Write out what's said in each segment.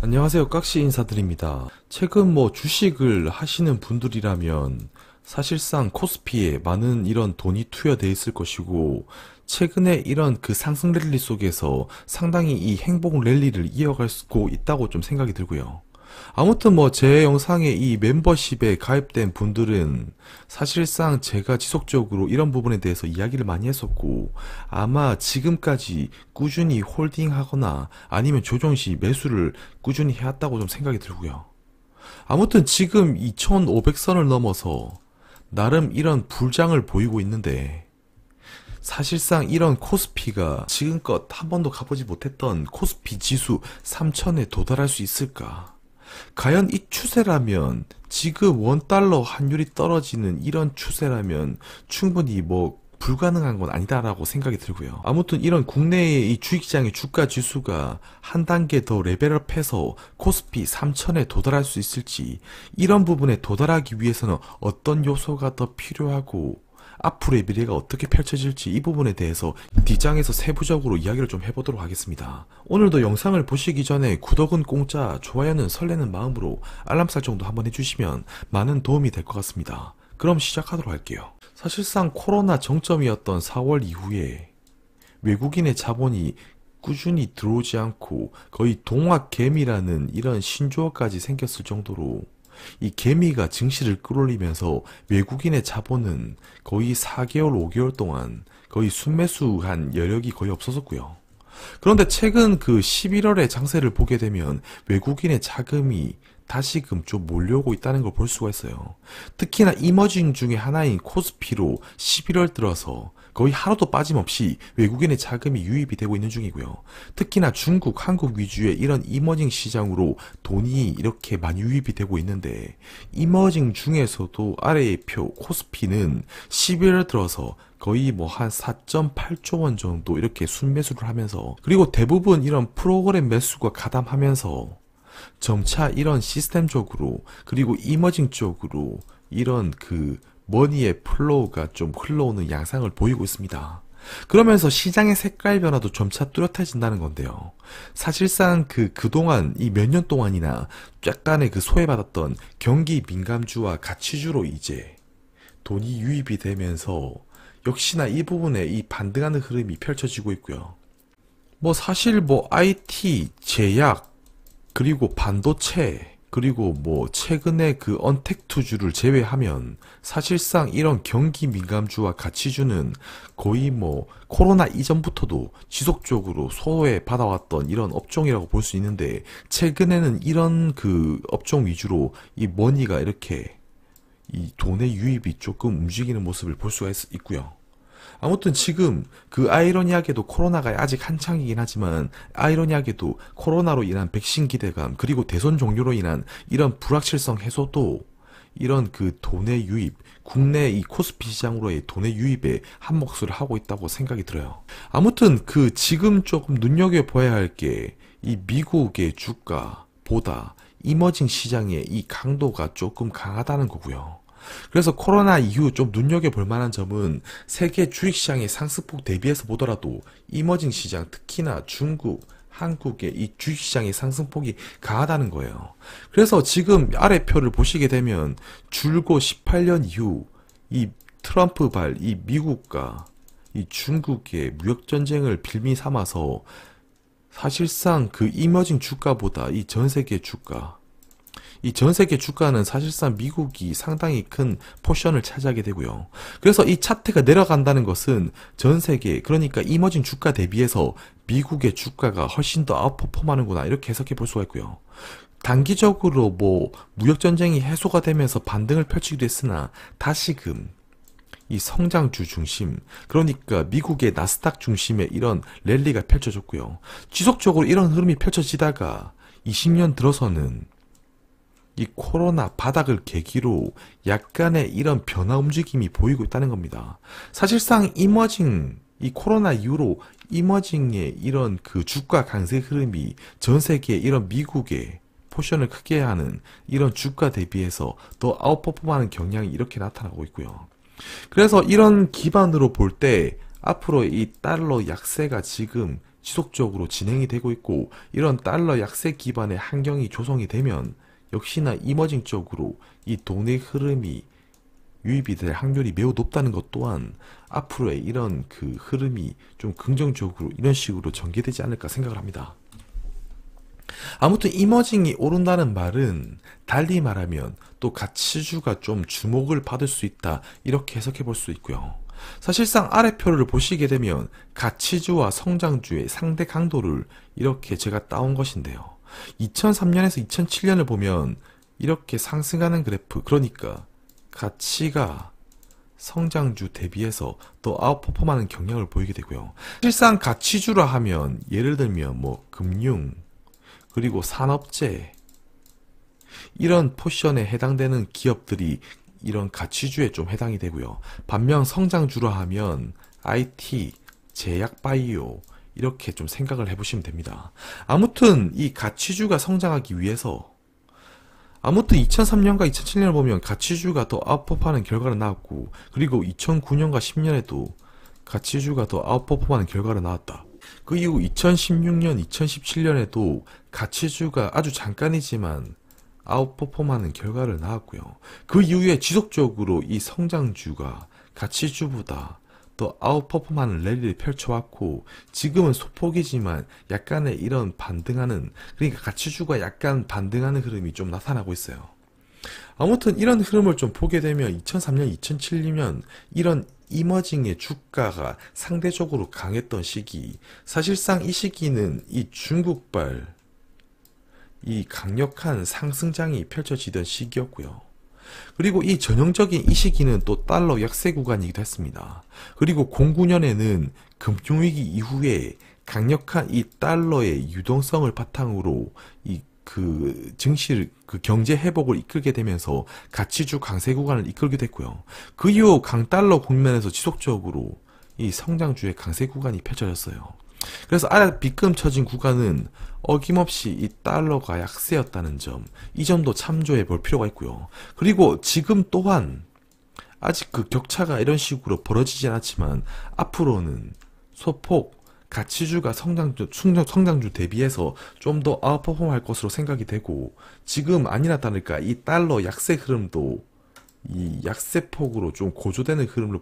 안녕하세요. 깍시 인사드립니다. 최근 주식을 하시는 분들이라면 사실상 코스피에 많은 이런 돈이 투여돼 있을 것이고, 최근에 이런 그 상승 랠리 속에서 상당히 이 행복 랠리를 이어가고 있다고 좀 생각이 들고요. 아무튼 제 영상에 이 멤버십에 가입된 분들은 사실상 제가 지속적으로 이런 부분에 대해서 이야기를 많이 했었고, 아마 지금까지 꾸준히 홀딩하거나 아니면 조정 시 매수를 꾸준히 해왔다고 좀 생각이 들고요. 아무튼 지금 2500선을 넘어서 나름 이런 불장을 보이고 있는데, 사실상 이런 코스피가 지금껏 한 번도 가보지 못했던 코스피 지수 3000에 도달할 수 있을까? 과연 이 추세라면, 지금 원달러 환율이 떨어지는 이런 추세라면 충분히 불가능한 건 아니다라고 생각이 들고요. 아무튼 이런 국내의 이 주식시장의 주가 지수가 한 단계 더 레벨업해서 코스피 3000에 도달할 수 있을지, 이런 부분에 도달하기 위해서는 어떤 요소가 더 필요하고 앞으로의 미래가 어떻게 펼쳐질지, 이 부분에 대해서 뒷장에서 세부적으로 이야기를 좀 해보도록 하겠습니다. 오늘도 영상을 보시기 전에 구독은 공짜, 좋아요는 설레는 마음으로 알람 설정도 한번 해주시면 많은 도움이 될 것 같습니다. 그럼 시작하도록 할게요. 사실상 코로나 정점이었던 4월 이후에 외국인의 자본이 꾸준히 들어오지 않고 거의 동학개미라는 이런 신조어까지 생겼을 정도로 이 개미가 증시를 끌어올리면서 외국인의 자본은 거의 4개월, 5개월 동안 거의 순매수한 여력이 거의 없었었고요. 그런데 최근 그 11월의 장세를 보게 되면 외국인의 자금이 다시금 좀 몰려오고 있다는 걸 볼 수가 있어요. 특히나 이머징 중에 하나인 코스피로 11월 들어서 거의 하루도 빠짐없이 외국인의 자금이 유입이 되고 있는 중이고요. 특히나 중국, 한국 위주의 이런 이머징 시장으로 돈이 이렇게 많이 유입이 되고 있는데, 이머징 중에서도 아래의 표 코스피는 11월 들어서 거의 한 4.8조 원 정도 이렇게 순매수를 하면서, 그리고 대부분 이런 프로그램 매수가 가담하면서 점차 이런 시스템적으로, 그리고 이머징 쪽으로 이런 그 머니의 플로우가 좀 흘러오는 양상을 보이고 있습니다. 그러면서 시장의 색깔 변화도 점차 뚜렷해진다는 건데요. 사실상 그동안 이 몇 년 동안이나 약간의 그 소외받았던 경기 민감주와 가치주로 이제 돈이 유입이 되면서 역시나 이 부분에 이 반등하는 흐름이 펼쳐지고 있고요. 사실 IT, 제약, 그리고 반도체, 그리고 최근에 그 언택트주를 제외하면 사실상 이런 경기 민감주와 가치주는 거의 코로나 이전부터도 지속적으로 소외받아왔던 이런 업종이라고 볼 수 있는데, 최근에는 이런 그 업종 위주로 이 머니가 이렇게 이 돈의 유입이 조금 움직이는 모습을 볼 수가 있고요. 아무튼 지금 그 아이러니하게도 코로나가 아직 한창이긴 하지만, 아이러니하게도 코로나로 인한 백신 기대감, 그리고 대선 종료로 인한 이런 불확실성 해소도 이런 그 돈의 유입, 국내 이 코스피 시장으로의 돈의 유입에 한 몫을 하고 있다고 생각이 들어요. 아무튼 그 지금 조금 눈여겨봐야 할 게 이 미국의 주가보다 이머징 시장의 이 강도가 조금 강하다는 거고요. 그래서 코로나 이후 좀 눈여겨볼 만한 점은, 세계 주식시장의 상승폭 대비해서 보더라도 이머징 시장, 특히나 중국, 한국의 이 주식시장의 상승폭이 강하다는 거예요. 그래서 지금 아래 표를 보시게 되면 줄곧 18년 이후 이 트럼프발 이 미국과 이 중국의 무역전쟁을 빌미 삼아서 사실상 그 이머징 주가보다 이 전세계 주가, 이 전 세계 주가는 사실상 미국이 상당히 큰 포션을 차지하게 되고요. 그래서 이 차트가 내려간다는 것은 전 세계, 그러니까 이머징 주가 대비해서 미국의 주가가 훨씬 더 아웃퍼폼하는구나, 이렇게 해석해 볼 수가 있고요. 단기적으로 무역전쟁이 해소가 되면서 반등을 펼치기도 했으나, 다시금 이 성장주 중심, 그러니까 미국의 나스닥 중심의 이런 랠리가 펼쳐졌고요. 지속적으로 이런 흐름이 펼쳐지다가 20년 들어서는 이 코로나 바닥을 계기로 약간의 이런 변화 움직임이 보이고 있다는 겁니다. 사실상 이머징, 이 코로나 이후로 이머징의 이런 그 주가 강세 흐름이 전 세계 이런 미국의 포션을 크게 하는 이런 주가 대비해서 더 아웃퍼폼하는 경향이 이렇게 나타나고 있고요. 그래서 이런 기반으로 볼 때 앞으로 이 달러 약세가 지금 지속적으로 진행이 되고 있고 이런 달러 약세 기반의 환경이 조성이 되면 역시나 이머징 쪽으로 이 돈의 흐름이 유입이 될 확률이 매우 높다는 것 또한 앞으로의 이런 그 흐름이 좀 긍정적으로 이런 식으로 전개되지 않을까 생각을 합니다. 아무튼 이머징이 오른다는 말은 달리 말하면 또 가치주가 좀 주목을 받을 수 있다 이렇게 해석해 볼 수 있고요. 사실상 아래표를 보시게 되면 가치주와 성장주의 상대 강도를 이렇게 제가 따온 것인데요. 2003년에서 2007년을 보면 이렇게 상승하는 그래프, 그러니까 가치가 성장주 대비해서 또 아웃퍼폼하는 경향을 보이게 되고요. 실상 가치주라 하면 예를 들면 뭐 금융 그리고 산업재 이런 포션에 해당되는 기업들이 이런 가치주에 좀 해당이 되고요. 반면 성장주라 하면 IT, 제약 바이오 이렇게 좀 생각을 해보시면 됩니다. 아무튼 이 가치주가 성장하기 위해서 아무튼 2003년과 2007년을 보면 가치주가 더 아웃퍼폼하는 결과가 나왔고 그리고 2009년과 10년에도 가치주가 더 아웃퍼폼하는 결과가 나왔다. 그 이후 2016년, 2017년에도 가치주가 아주 잠깐이지만 아웃퍼폼하는 결과를 나왔고요. 그 이후에 지속적으로 이 성장주가 가치주보다 또 아웃퍼폼하는 랠리를 펼쳐왔고 지금은 소폭이지만 약간의 이런 반등하는, 그러니까 가치주가 약간 반등하는 흐름이 좀 나타나고 있어요. 아무튼 이런 흐름을 좀 보게 되면 2003년, 2007년 이런 이머징의 주가가 상대적으로 강했던 시기, 사실상 이 시기는 이 중국발 이 강력한 상승장이 펼쳐지던 시기였고요. 그리고 이 전형적인 이 시기는 또 달러 약세 구간이기도 했습니다. 그리고 09년에는 금융위기 이후에 강력한 이 달러의 유동성을 바탕으로 이 그 증시를 그 경제 회복을 이끌게 되면서 가치주 강세 구간을 이끌게 됐고요. 그 이후 강달러 국면에서 지속적으로 이 성장주의 강세 구간이 펼쳐졌어요. 그래서 아래 빗금 쳐진 구간은 어김없이 이 달러가 약세였다는 점, 이 점도 참조해 볼 필요가 있고요. 그리고 지금 또한 아직 그 격차가 이런 식으로 벌어지진 않지만 앞으로는 소폭 가치주가 성장주 대비해서 좀 더 아웃퍼폼 할 것으로 생각이 되고, 지금 아니나 다를까 이 달러 약세 흐름도 이 약세폭으로 좀 고조되는 흐름을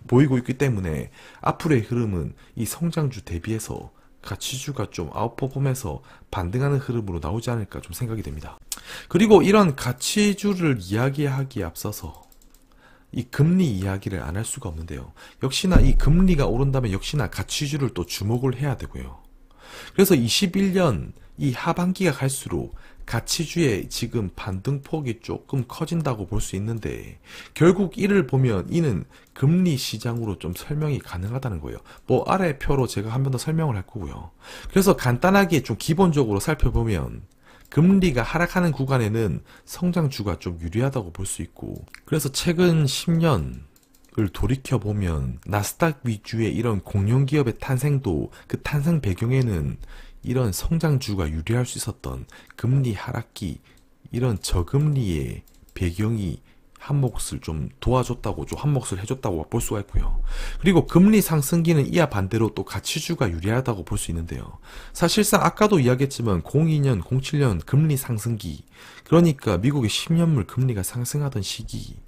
보이고 있기 때문에 앞으로의 흐름은 이 성장주 대비해서 가치주가 좀 아웃퍼폼해서 반등하는 흐름으로 나오지 않을까 좀 생각이 됩니다. 그리고 이런 가치주를 이야기하기에 앞서서 이 금리 이야기를 안 할 수가 없는데요. 역시나 이 금리가 오른다면 역시나 가치주를 또 주목을 해야 되고요. 그래서 21년 이 하반기가 갈수록 가치주의 지금 반등폭이 조금 커진다고 볼 수 있는데, 결국 이를 보면 이는 금리 시장으로 좀 설명이 가능하다는 거예요. 뭐 아래 표로 제가 한 번 더 설명을 할 거고요. 그래서 간단하게 좀 기본적으로 살펴보면 금리가 하락하는 구간에는 성장주가 좀 유리하다고 볼 수 있고, 그래서 최근 10년을 돌이켜보면 나스닥 위주의 이런 공룡기업의 탄생도 그 탄생 배경에는 이런 성장주가 유리할 수 있었던 금리 하락기, 이런 저금리의 배경이 한 몫을 좀 도와줬다고, 좀 한 몫을 해줬다고 볼 수가 있고요. 그리고 금리 상승기는 이와 반대로 또 가치주가 유리하다고 볼 수 있는데요. 사실상 아까도 이야기했지만 02년, 07년 금리 상승기, 그러니까 미국의 10년물 금리가 상승하던 시기,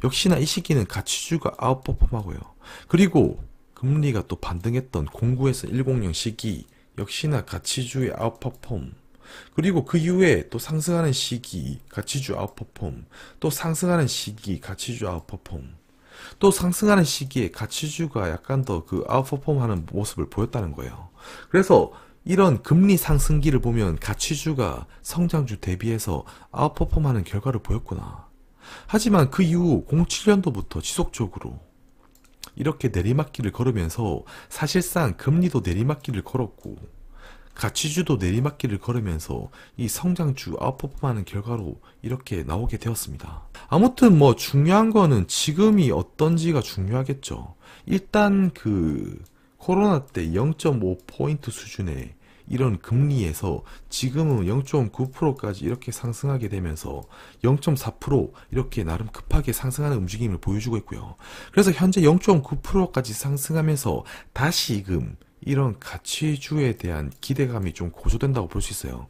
역시나 이 시기는 가치주가 아웃퍼폼하고요. 그리고 금리가 또 반등했던 09에서 10년 시기, 역시나 가치주의 아웃퍼폼, 그리고 그 이후에 또 상승하는 시기 가치주 아웃퍼폼, 또 상승하는 시기 가치주 아웃퍼폼, 또 상승하는 시기에 가치주가 약간 더 그 아웃퍼폼 하는 모습을 보였다는 거예요. 그래서 이런 금리 상승기를 보면 가치주가 성장주 대비해서 아웃퍼폼 하는 결과를 보였구나. 하지만 그 이후 07년도부터 지속적으로 이렇게 내리막길을 걸으면서 사실상 금리도 내리막길을 걸었고 가치주도 내리막길을 걸으면서 이 성장주 아웃퍼폼하는 결과로 이렇게 나오게 되었습니다. 아무튼 뭐 중요한 거는 지금이 어떤지가 중요하겠죠. 일단 그 코로나 때 0.5포인트 수준의 이런 금리에서 지금은 0.9%까지 이렇게 상승하게 되면서 0.4% 이렇게 나름 급하게 상승하는 움직임을 보여주고 있고요. 그래서 현재 0.9%까지 상승하면서 다시금 이런 가치주에 대한 기대감이 좀 고조된다고 볼 수 있어요.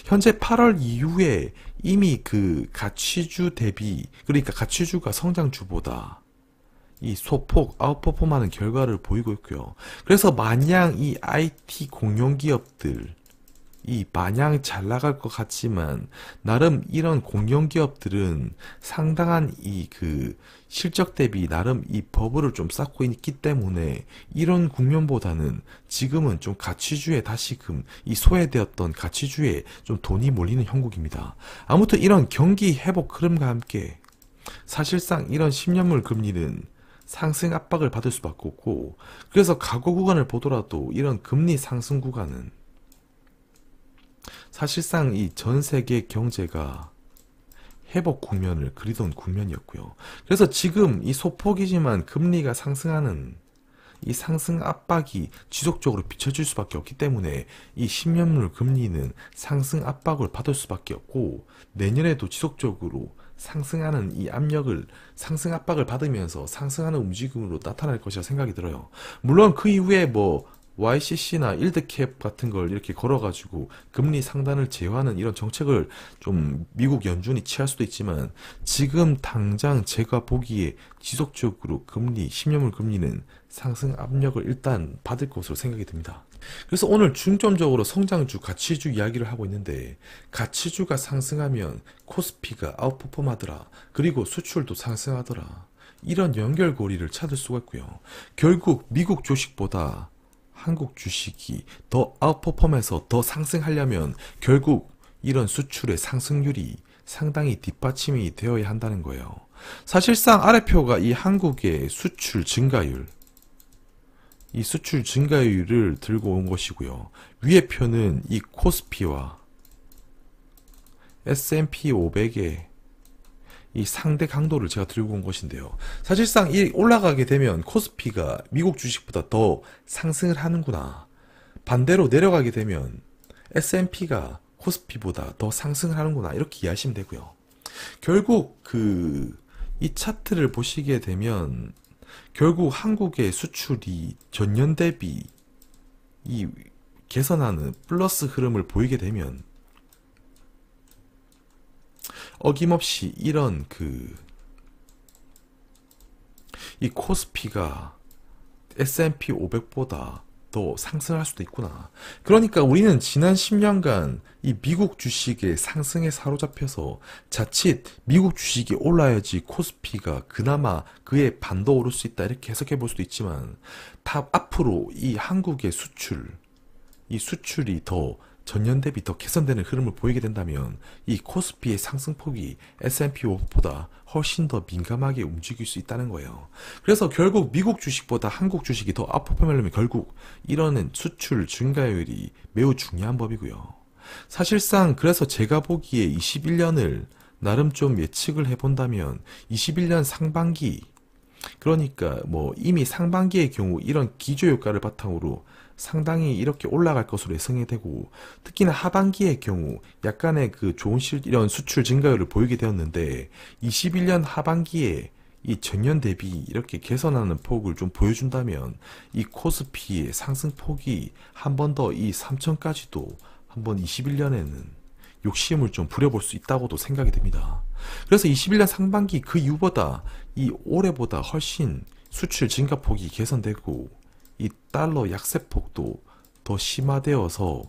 현재 8월 이후에 이미 그 가치주 대비, 그러니까 가치주가 성장주보다 이 소폭 아웃퍼폼하는 결과를 보이고 있고요. 그래서 마냥 이 IT 공룡기업들 이 마냥 잘 나갈 것 같지만 나름 이런 공룡기업들은 상당한 이 그 실적 대비 나름 이 버블을 좀 쌓고 있기 때문에 이런 국면보다는 지금은 좀 가치주에 다시금 이 소외되었던 가치주에 좀 돈이 몰리는 형국입니다. 아무튼 이런 경기 회복 흐름과 함께 사실상 이런 10년물 금리는 상승 압박을 받을 수밖에 없고, 그래서 과거 구간을 보더라도 이런 금리 상승 구간은 사실상 이 전 세계 경제가 회복 국면을 그리던 국면이었고요. 그래서 지금 이 소폭이지만 금리가 상승하는 이 상승 압박이 지속적으로 비춰질 수밖에 없기 때문에 이 10년물 금리는 상승 압박을 받을 수밖에 없고, 내년에도 지속적으로 상승하는 이 압력을, 상승 압박을 받으면서 상승하는 움직임으로 나타날 것이라 생각이 들어요. 물론 그 이후에 뭐 YCC나 일드캡 같은 걸 이렇게 걸어가지고 금리 상단을 제어하는 이런 정책을 좀 미국 연준이 취할 수도 있지만, 지금 당장 제가 보기에 지속적으로 금리, 10년물 금리는 상승 압력을 일단 받을 것으로 생각이 듭니다. 그래서 오늘 중점적으로 성장주, 가치주 이야기를 하고 있는데, 가치주가 상승하면 코스피가 아웃퍼폼 하더라. 그리고 수출도 상승하더라. 이런 연결고리를 찾을 수가 있고요. 결국 미국 주식보다 한국 주식이 더 아웃퍼폼해서 더 상승하려면 결국 이런 수출의 상승률이 상당히 뒷받침이 되어야 한다는 거예요. 사실상 아래표가 이 한국의 수출 증가율, 이 수출 증가율을 들고 온 것이고요. 위에 표는 이 코스피와 S&P 500의 이 상대 강도를 제가 들고 온 것인데요. 사실상 이 올라가게 되면 코스피가 미국 주식보다 더 상승을 하는구나. 반대로 내려가게 되면 S&P가 코스피보다 더 상승을 하는구나. 이렇게 이해하시면 되고요. 결국 이 차트를 보시게 되면 결국 한국의 수출이 전년 대비 이 개선하는 플러스 흐름을 보이게 되면 어김없이 이런 이 코스피가 S&P 500보다 더 상승할 수도 있구나. 그러니까 우리는 지난 10년간 이 미국 주식의 상승에 사로잡혀서 자칫 미국 주식이 올라야지 코스피가 그나마 그의 반도 오를 수 있다 이렇게 해석해 볼 수도 있지만, 앞으로 이 한국의 이 수출이 더 전년 대비 더 개선되는 흐름을 보이게 된다면 이 코스피의 상승폭이 S&P 500보다 훨씬 더 민감하게 움직일 수 있다는 거예요. 그래서 결국 미국 주식보다 한국 주식이 더 아웃퍼폼하려면 결국 이런 수출 증가율이 매우 중요한 법이고요. 사실상 그래서 제가 보기에 21년을 나름 좀 예측을 해본다면 21년 상반기, 그러니까 뭐 이미 상반기의 경우 이런 기저효과를 바탕으로 상당히 이렇게 올라갈 것으로 예상이 되고, 특히나 하반기의 경우 약간의 좋은 이런 수출 증가율을 보이게 되었는데, 21년 하반기에 이 전년 대비 이렇게 개선하는 폭을 좀 보여준다면 이 코스피의 상승폭이 한 번 더 이 3천까지도 한번 21년에는 욕심을 좀 부려볼 수 있다고도 생각이 됩니다. 그래서 21년 상반기 그 이후보다 이 올해보다 훨씬 수출 증가폭이 개선되고 이 달러 약세폭도 더 심화되어서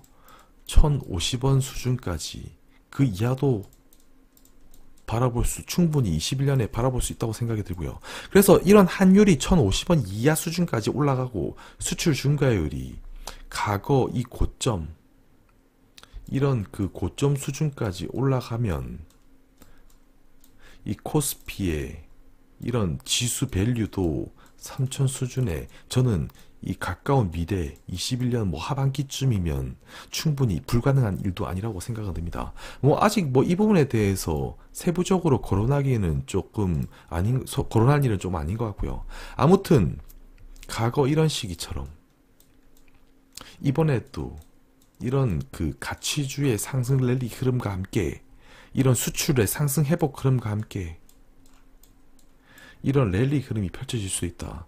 1050원 수준까지 그 이하도 충분히 21년에 바라볼 수 있다고 생각이 들고요. 그래서 이런 환율이 1050원 이하 수준까지 올라가고 수출 증가율이 과거 이 고점, 이런 고점 수준까지 올라가면 이 코스피의 이런 지수 밸류도 3000 수준에, 저는 이 가까운 미래 21년 뭐 하반기쯤이면 충분히 불가능한 일도 아니라고 생각은 듭니다. 뭐 아직 뭐 이 부분에 대해서 세부적으로 거론하기에는 거론할 일은 좀 아닌 것 같고요. 아무튼 과거 이런 시기처럼 이번에도 이런 가치주의 상승 랠리 흐름과 함께 이런 수출의 상승 회복 흐름과 함께 이런 랠리 흐름이 펼쳐질 수 있다.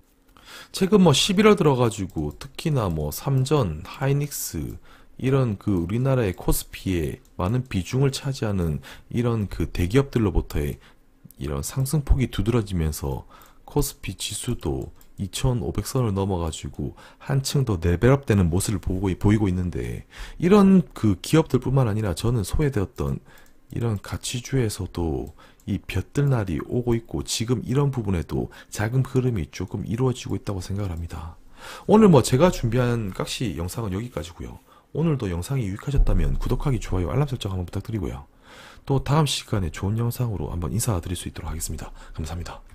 최근 뭐 11월 들어가지고 특히나 뭐 삼전, 하이닉스 이런 그 우리나라의 코스피에 많은 비중을 차지하는 이런 그 대기업들로부터의 이런 상승폭이 두드러지면서 코스피 지수도 2,500선을 넘어가지고 한층 더 레벨업 되는 모습을 보이고 있는데, 이런 그 기업들뿐만 아니라 저는 소외되었던 이런 가치주에서도 이 벼뜰 날이 오고 있고, 지금 이런 부분에도 자금 흐름이 조금 이루어지고 있다고 생각을 합니다. 오늘 뭐 제가 준비한 깍시 영상은 여기까지고요. 오늘도 영상이 유익하셨다면 구독하기, 좋아요, 알람 설정 한번 부탁드리고요. 또 다음 시간에 좋은 영상으로 한번 인사드릴 수 있도록 하겠습니다. 감사합니다.